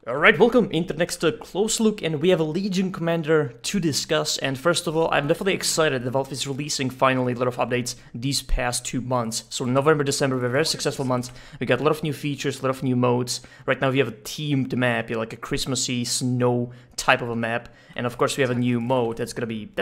Alright, welcome into the next close look, and we have a Legion Commander to discuss. And first of all, I'm definitely excited that Valve is releasing finally a lot of updates these past 2 months. So November, December were very successful months. We got a lot of new features, a lot of new modes. Right now we have a themed map, like a Christmassy snow type of a map. And of course we have a new mode that's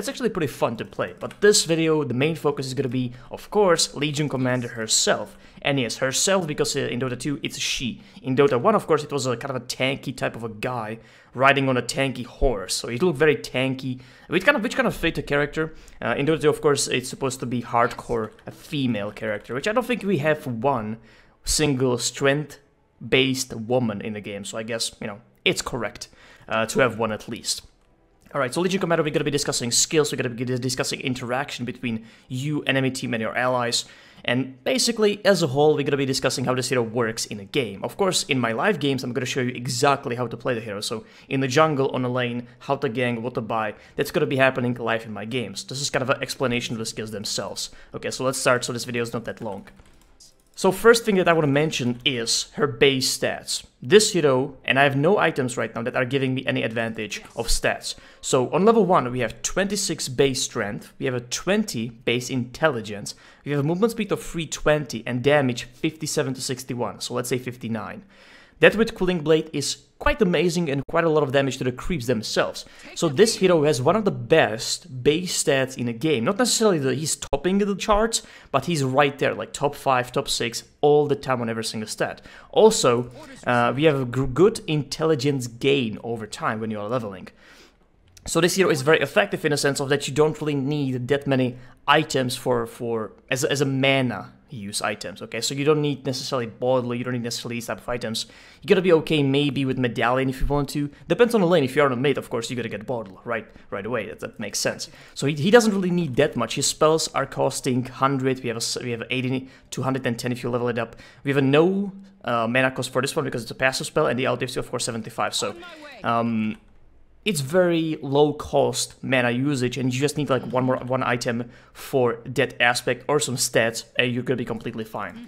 actually pretty fun to play. But this video, the main focus is gonna be, of course, Legion Commander herself. And yes, herself, because in Dota 2 it's a she. In Dota 1, of course, it was a kind of a tanky type of a guy riding on a tanky horse. So it looked very tanky, which kind of fit the character. In Dota 2, of course, it's supposed to be hardcore, a female character, which I don't think we have one single strength-based woman in the game. So I guess, it's correct to have one at least. Alright, so Legion Commander, we're going to be discussing skills, we're going to be discussing interaction between you, enemy team, and your allies. And basically, as a whole, we're going to be discussing how this hero works in a game. Of course, in my live games, I'm going to show you exactly how to play the hero. So, in the jungle, on a lane, how to gank, what to buy, that's going to be happening live in my games. This is kind of an explanation of the skills themselves. Okay, so let's start, so this video is not that long. So first thing that I want to mention is her base stats. This hero, and I have no items right now that are giving me any advantage of stats. So on level 1 we have 26 base strength, we have a 20 base intelligence, we have a movement speed of 320 and damage 57 to 61, so let's say 59. That with Cooling Blade is quite amazing and quite a lot of damage to the creeps themselves. So this hero has one of the best base stats in the game. Not necessarily that he's topping the charts, but he's right there, like top 5, top 6, all the time on every single stat. Also, we have a good intelligence gain over time when you are leveling. So this hero is very effective in a sense of that you don't really need that many items as a mana use items, okay? So you don't need necessarily Bodily, you don't need necessarily these type of items. You gotta be okay maybe with Medallion if you want to. Depends on the lane. If you are on a mid, of course, you gotta get Bodily right away. That makes sense. So he doesn't really need that much. His spells are costing 100. We have 80 to 110 if you level it up. We have a no mana cost for this one because it's a passive spell, and the ult gives you, of course, 75. So it's very low cost mana usage, and you just need like one item for that aspect or some stats, and you're gonna be completely fine.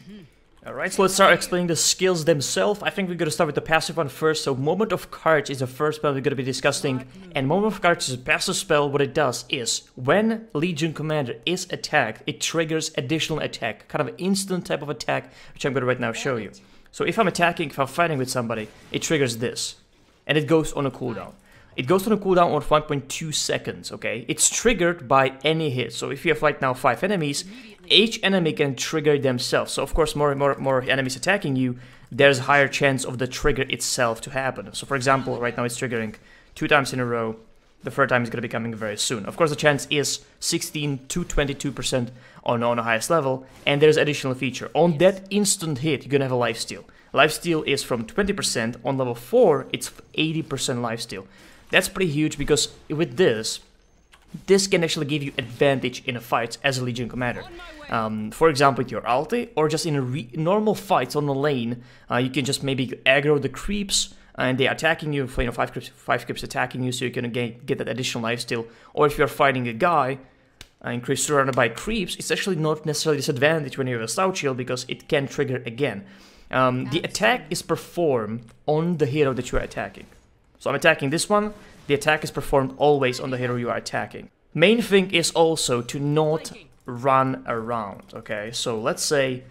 Alright, so let's start explaining the skills themselves. I think we're gonna start with the passive one first. So Moment of Courage is the first spell we're gonna be discussing, and Moment of Courage is a passive spell. What it does is, when Legion Commander is attacked, it triggers additional attack, kind of an instant type of attack, which I'm gonna right now show you. So if I'm fighting with somebody, it triggers this, and it goes on a cooldown. It goes on a cooldown of 1.2 seconds, okay? It's triggered by any hit. So if you have right now 5 enemies, each enemy can trigger themselves. So of course, more enemies attacking you, there's a higher chance of the trigger itself to happen. So for example, right now it's triggering 2 times in a row. The third time is going to be coming very soon. Of course, the chance is 16 to 22% on the highest level. And there's additional feature. On that instant hit, you're going to have a lifesteal. Lifesteal is from 20%. On level 4, it's 80% lifesteal. That's pretty huge because with this can actually give you advantage in a fight as a Legion Commander. For example, with your ulti, or just in normal fights on the lane, you can just maybe aggro the creeps, and they're attacking you, for 5 creeps attacking you, so you can get that additional lifesteal. Or if you're fighting a guy, and creeps surrounded by creeps, it's actually not necessarily a disadvantage when you have a Stout Shield, because it can trigger again. The attack is performed on the hero that you are attacking. So I'm attacking this one, the attack is performed always on the hero you are attacking. Main thing is also to not run around, okay? So let's say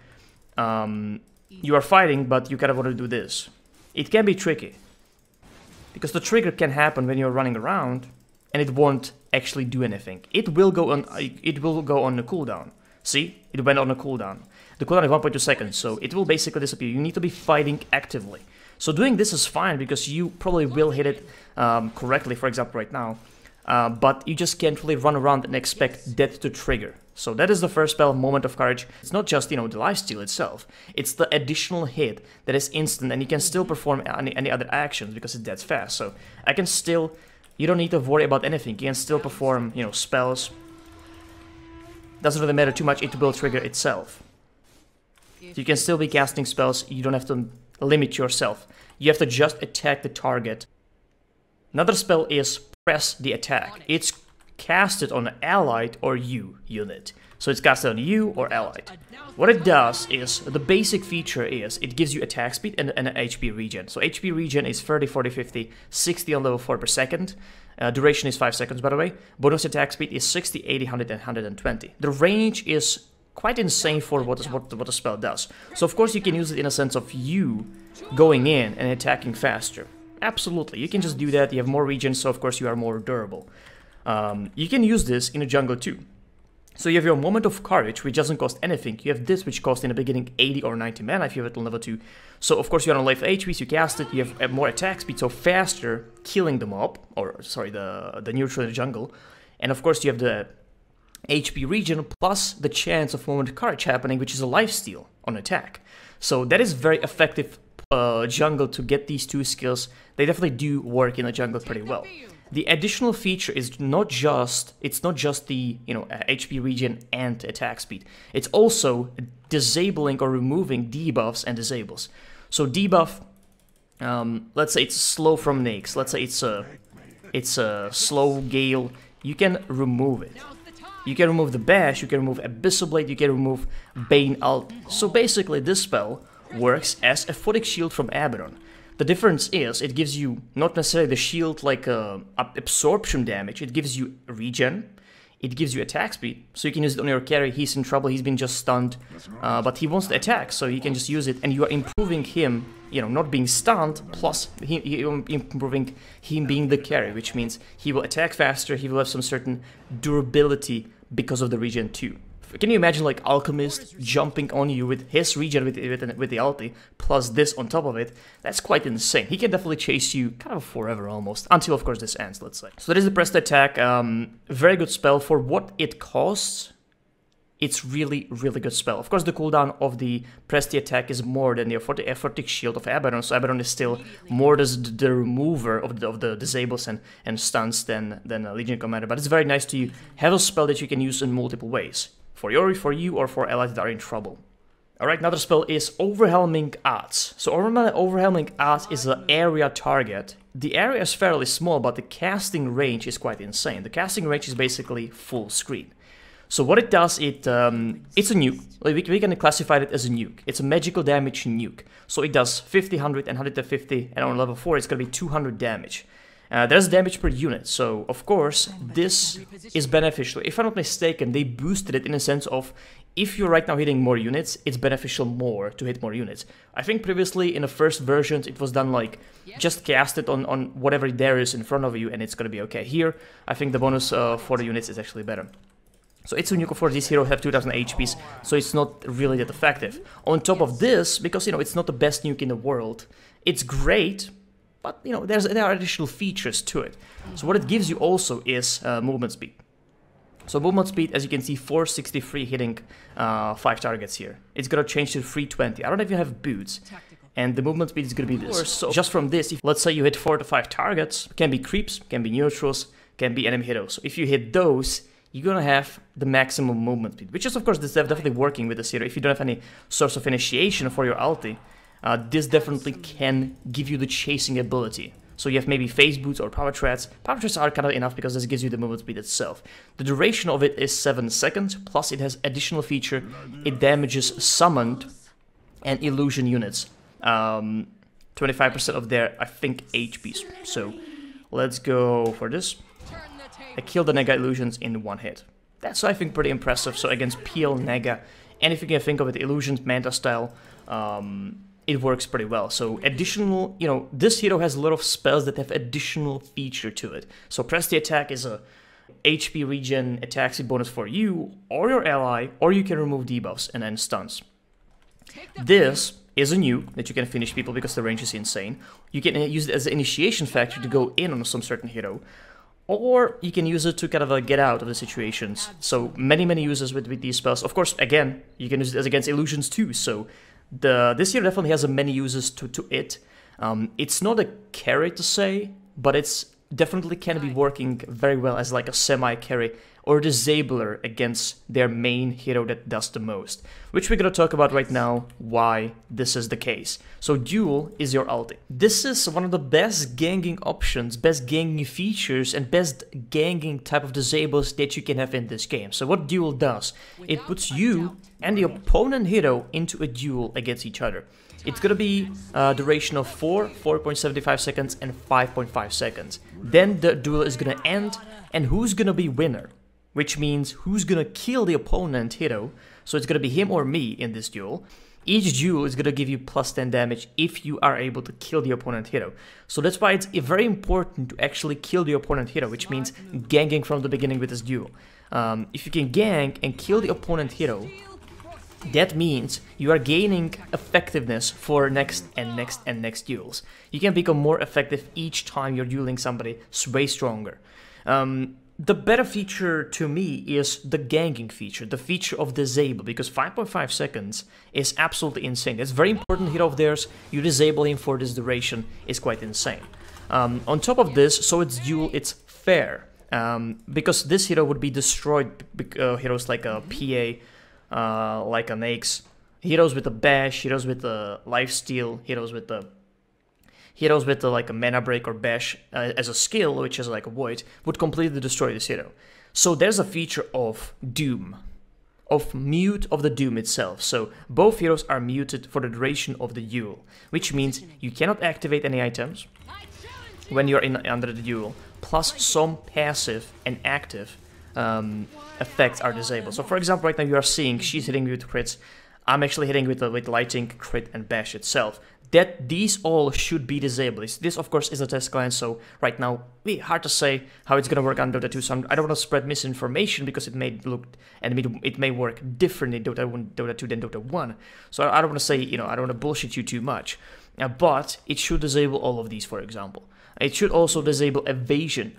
you are fighting, but you kind of want to do this. It can be tricky, because the trigger can happen when you're running around, and it won't actually do anything. It will go on the cooldown. See? It went on a cooldown. The cooldown is 1.2 seconds, so it will basically disappear. You need to be fighting actively. So doing this is fine, because you probably will hit it correctly, for example, right now. But you just can't really run around and expect that to trigger. So that is the first spell, Moment of Courage. It's not just, the lifesteal itself. It's the additional hit that is instant, and you can still perform any other actions, because it's that fast. So you don't need to worry about anything. You can still perform, spells. Doesn't really matter too much, it will trigger itself. So you can still be casting spells, you don't have to limit yourself. You have to just attack the target. Another spell is Press the Attack. It's casted on an allied or you unit. So it's casted on you or allied. What it does is, the basic feature is, it gives you attack speed and an HP regen. So HP regen is 30, 40, 50, 60 on level 4 per second. Duration is 5 seconds, by the way. Bonus attack speed is 60, 80, 100, and 120. The range is quite insane for what the spell does. So of course you can use it in a sense of you going in and attacking faster. Absolutely, you can just do that. You have more regen, so of course you are more durable. You can use this in a jungle too. So you have your Moment of Courage, which doesn't cost anything. You have this, which costs in the beginning 80 or 90 mana if you have it on level 2. So of course you're on life HP, so you cast it, you have more attack speed, so faster killing the mob, or sorry, the neutral in the jungle. And of course you have the HP regen plus the chance of Moment of Courage happening, which is a lifesteal on attack. So that is very effective jungle to get these two skills. They definitely do work in the jungle pretty well. The additional feature is not just the HP regen and attack speed. It's also disabling or removing debuffs and disables. So debuff, let's say it's slow from Nyx. Let's say it's a slow gale. You can remove it. You can remove the bash. You can remove Abyssal Blade. You can remove Bane ult. So basically, this spell works as a Photic Shield from Abaddon. The difference is, it gives you not necessarily the shield like absorption damage, it gives you regen, it gives you attack speed, so you can use it on your carry. He's in trouble, he's been just stunned, but he wants to attack, so you can just use it, and you are improving him, not being stunned, plus improving him being the carry, which means he will attack faster, he will have some certain durability because of the regen too. Can you imagine like Alchemist jumping on you with his regen with the ulti, plus this on top of it? That's quite insane. He can definitely chase you kind of forever almost, until of course this ends, let's say. So that is the pressed attack, very good spell for what it costs. It's really good spell. Of course the cooldown of the pressed attack is more than the Photic Shield of Abaddon, so Abaddon is still more the remover of the disables and stuns than a Legion Commander, but it's very nice to have a spell that you can use in multiple ways. For you or for allies that are in trouble. Alright, another spell is Overwhelming Odds. So Overwhelming Odds is an area target. The area is fairly small, but the casting range is quite insane. The casting range is basically full screen. So what it does, it's a nuke. We can classify it as a nuke. It's a magical damage nuke. So it does 50, 100, and 150, and on level 4 it's going to be 200 damage. There's damage per unit, so of course this is beneficial. If I'm not mistaken, they boosted it in a sense of, if you're right now hitting more units, it's beneficial more to hit more units. I think previously in the first versions it was done like, just cast it on whatever there is in front of you and it's gonna be okay. Here, I think the bonus for the units is actually better. So it's a nuke, of course, these heroes have 2000 HPs, so it's not really that effective. On top of this, because it's not the best nuke in the world, it's great, but there are additional features to it. So what it gives you also is movement speed. So movement speed, as you can see, 463 hitting 5 targets here. It's gonna change to 320. I don't know if you have boots, and the movement speed is gonna be this. So just from this, if let's say you hit 4 to 5 targets, can be creeps, can be neutrals, can be enemy heroes. So if you hit those, you're gonna have the maximum movement speed, which is of course definitely working with this hero. If you don't have any source of initiation for your ulti, this definitely can give you the chasing ability. So you have maybe phase boots or power treads. Power treads are kind of enough because this gives you the movement speed itself. The duration of it is 7 seconds, plus it has additional feature. It damages summoned and illusion units. 25% of their, I think, HPs. So let's go for this. I killed the Nega illusions in one hit. That's, I think, pretty impressive. So against PL Nega, and if you can think of it, illusions, Manta style, it works pretty well. So additional, this hero has a lot of spells that have additional feature to it. So press the attack is a HP regen attack speed bonus for you or your ally, or you can remove debuffs and then stuns. This is a nuke that you can finish people because the range is insane. You can use it as an initiation factor to go in on some certain hero, or you can use it to kind of get out of the situations. So many uses with these spells. Of course, again, you can use it as against illusions too. So this hero definitely has many uses to it. It's not a carry to say, but it's definitely can be working very well as like a semi-carry or disabler against their main hero that does the most, which we're gonna talk about right now why this is the case. So duel is your ulti. This is one of the best ganking options, best ganking features, and best ganking type of disables that you can have in this game. So what duel does, it puts you and the opponent hero into a duel against each other. It's gonna be a duration of 4.75 seconds, and 5.5 seconds. Then the duel is gonna end, and who's gonna be winner? Which means who's gonna kill the opponent hero. So it's gonna be him or me in this duel. Each duel is gonna give you plus 10 damage if you are able to kill the opponent hero. So that's why it's very important to actually kill the opponent hero, which means ganking from the beginning with this duel. If you can gank and kill the opponent hero, that means you are gaining effectiveness for next and next and next duels. You can become more effective each time you're dueling somebody way stronger. The better feature to me is the ganking feature, the feature of disable, because 5.5 seconds is absolutely insane. It's a very important hero of theirs. You disable him for this duration is quite insane. On top of this, so it's duel, it's fair, because this hero would be destroyed. Heroes like a PA, like an Axe, heroes with a bash, heroes with a lifesteal, heroes with like a mana break or bash as a skill, which is like a void, would completely destroy this hero. So there's a feature of doom, of mute of the doom itself. So both heroes are muted for the duration of the duel, which means you cannot activate any items when you're under the duel, plus some passive and active effects are disabled. So for example, right now you are seeing she's hitting with crits, I'm actually hitting with lighting, crit, and bash itself. That these all should be disabled. This of course is a test client, so right now hard to say how it's gonna work on Dota 2. So I don't want to spread misinformation because it may look and it may work differently in Dota 1, Dota 2 than Dota 1. So I don't want to say, I don't want to bullshit you too much. But it should disable all of these, for example. It should also disable evasion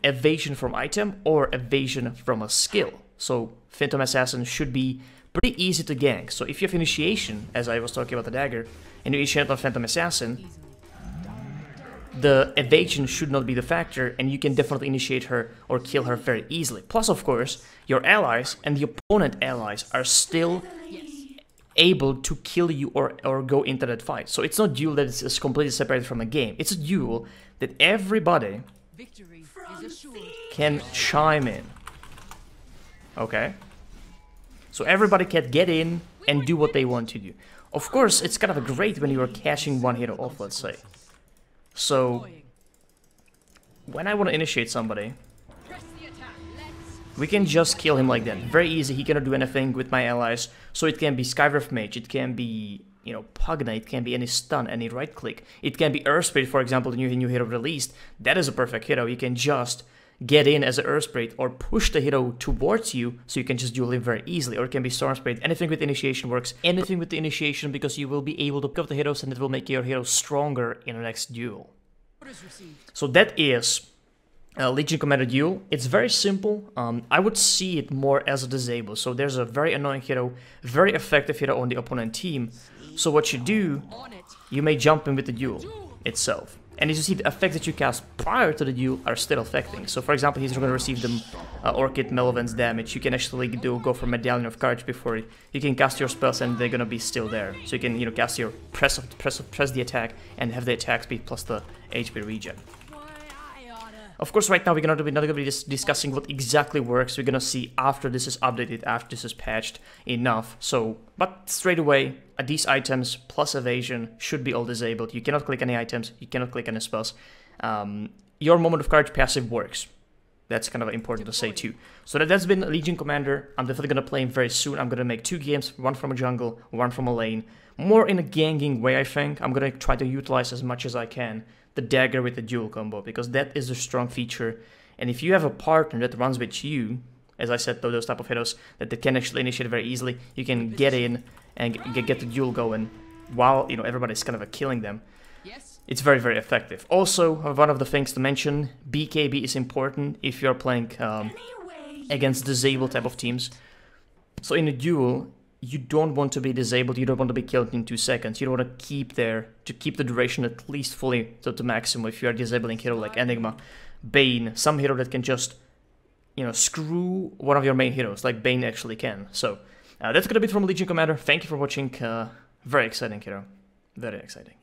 from item or evasion from a skill. So Phantom Assassin should be pretty easy to gank. So if you have initiation, as I was talking about the dagger, and you initiate on Phantom Assassin, the evasion should not be the factor, and you can definitely initiate her or kill her very easily. Plus, of course, your allies and the opponent allies are still able to kill you or go into that fight. So it's not duel that is completely separated from a game. It's a duel that everybody can chime in. Okay? So everybody can get in and do what they want to do. Of course, it's kind of great when you are catching one hero off, let's say. So, when I want to initiate somebody, we can just kill him like that. Very easy, he cannot do anything with my allies. So it can be Skywrath Mage, it can be, Pugna, it can be any stun, any right click. It can be Earth Spirit, for example, the new hero released. That is a perfect hero. You can just get in as an Earth Spirit or push the hero towards you so you can just duel him very easily. Or it can be Storm Spirit. Anything with initiation works. Anything with the initiation, because you will be able to pick up the heroes and it will make your hero stronger in the next duel. So that is Legion Commander duel. It's very simple. I would see it more as a disable. So there's a very annoying hero, very effective hero on the opponent team. So what you do, you may jump in with the duel itself. And as you see, the effects that you cast prior to the duel are still affecting. So for example, he's going to receive the Orchid Melevance damage. You can actually go for Medallion of Courage before you can cast your spells and they're going to be still there. So you can cast your press the attack and have the attack speed plus the HP regen. Of course, right now we're not going to be discussing what exactly works. We're going to see after this is updated, after this is patched enough. So, but straight away, these items plus evasion should be all disabled. You cannot click any items, you cannot click any spells. Your Moment of Courage passive works. That's kind of important to say too. So that's been Legion Commander. I'm definitely going to play him very soon. I'm going to make 2 games, one from a jungle, one from a lane. More in a ganking way, I think. I'm going to try to utilize as much as I can the dagger with the duel combo, because that is a strong feature. And if you have a partner that runs with you, as I said, those type of heroes that they can actually initiate very easily, you can get in and get the duel going while everybody's kind of killing them. It's very, very effective. Also, one of the things to mention, BKB is important if you're playing against disabled type of teams. So in a duel, you don't want to be disabled, you don't want to be killed in 2 seconds. You don't want to keep the duration at least fully to maximum if you are disabling hero like Enigma. Bane, some hero that can just, you know, screw one of your main heroes, like Bane actually can. So, that's gonna be it from Legion Commander. Thank you for watching. Very exciting hero. Very exciting.